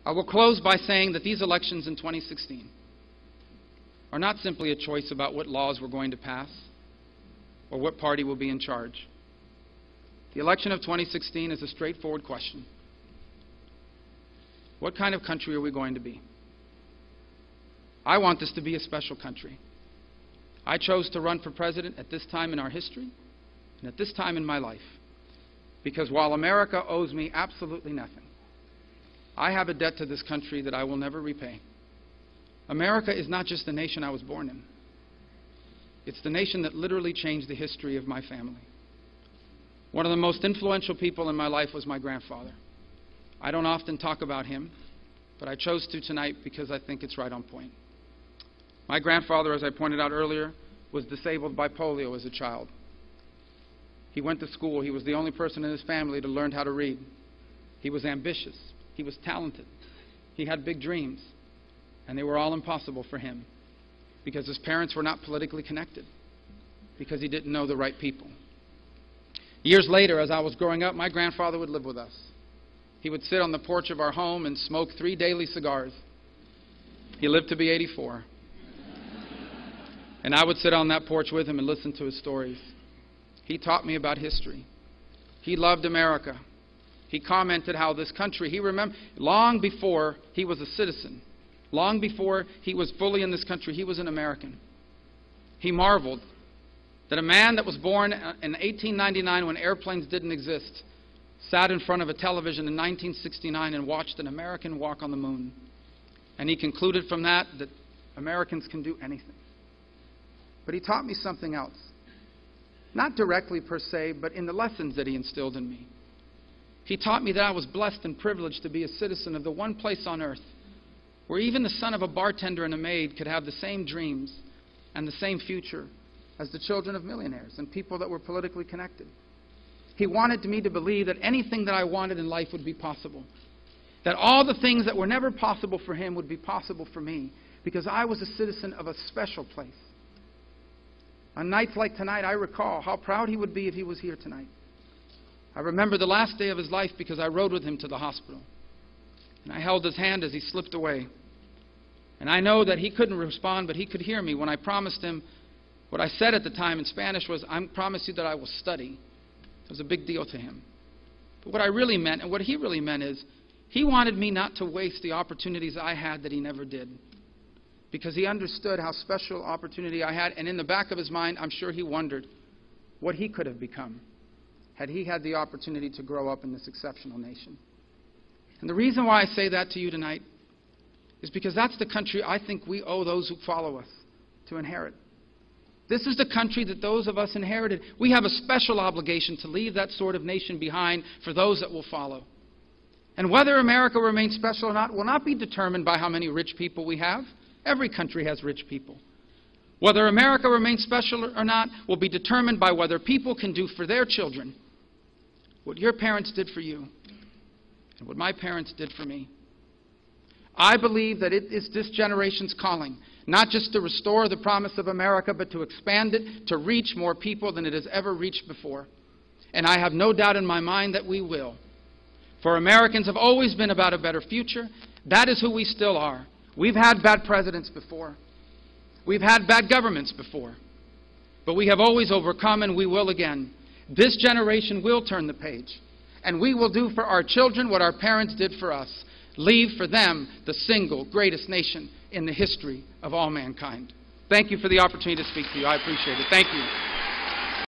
I will close by saying that these elections in 2016 are not simply a choice about what laws we're going to pass or what party will be in charge. The election of 2016 is a straightforward question. What kind of country are we going to be? I want this to be a special country. I chose to run for president at this time in our history and at this time in my life because while America owes me absolutely nothing, I have a debt to this country that I will never repay. America is not just the nation I was born in. It's the nation that literally changed the history of my family. One of the most influential people in my life was my grandfather. I don't often talk about him, but I chose to tonight because I think it's right on point. My grandfather, as I pointed out earlier, was disabled by polio as a child. He went to school. He was the only person in his family to learn how to read. He was ambitious. He was talented. He had big dreams, and they were all impossible for him because his parents were not politically connected, because he didn't know the right people. Years later, as I was growing up, my grandfather would live with us. He would sit on the porch of our home and smoke 3 daily cigars. He lived to be 84. And I would sit on that porch with him and listen to his stories. He taught me about history. He loved America. He commented how this country, he remembered, long before he was a citizen, long before he was fully in this country, he was an American. He marveled that a man that was born in 1899 when airplanes didn't exist sat in front of a television in 1969 and watched an American walk on the moon. And he concluded from that Americans can do anything. But he taught me something else. Not directly per se, but in the lessons that he instilled in me. He taught me that I was blessed and privileged to be a citizen of the one place on earth where even the son of a bartender and a maid could have the same dreams and the same future as the children of millionaires and people that were politically connected. He wanted me to believe that anything that I wanted in life would be possible. That all the things that were never possible for him would be possible for me because I was a citizen of a special place. On nights like tonight, I recall how proud he would be if he was here tonight. I remember the last day of his life because I rode with him to the hospital. And I held his hand as he slipped away. And I know that he couldn't respond, but he could hear me when I promised him. What I said at the time in Spanish was, I promise you that I will study. It was a big deal to him. But what I really meant, and what he really meant is, he wanted me not to waste the opportunities I had that he never did. Because he understood how special opportunity I had, and in the back of his mind, I'm sure he wondered what he could have become had he had the opportunity to grow up in this exceptional nation. And the reason why I say that to you tonight is because that's the country I think we owe those who follow us to inherit. This is the country that those of us inherited. We have a special obligation to leave that sort of nation behind for those that will follow. And whether America remains special or not will not be determined by how many rich people we have. Every country has rich people. Whether America remains special or not will be determined by whether people can do for their children what your parents did for you and what my parents did for me. I believe that it is this generation's calling, not just to restore the promise of America, but to expand it, to reach more people than it has ever reached before. And I have no doubt in my mind that we will. For Americans have always been about a better future. That is who we still are. We've had bad presidents before. We've had bad governments before. But we have always overcome, and we will again. This generation will turn the page. And we will do for our children what our parents did for us. Leave for them the single greatest nation in the history of all mankind. Thank you for the opportunity to speak to you. I appreciate it. Thank you.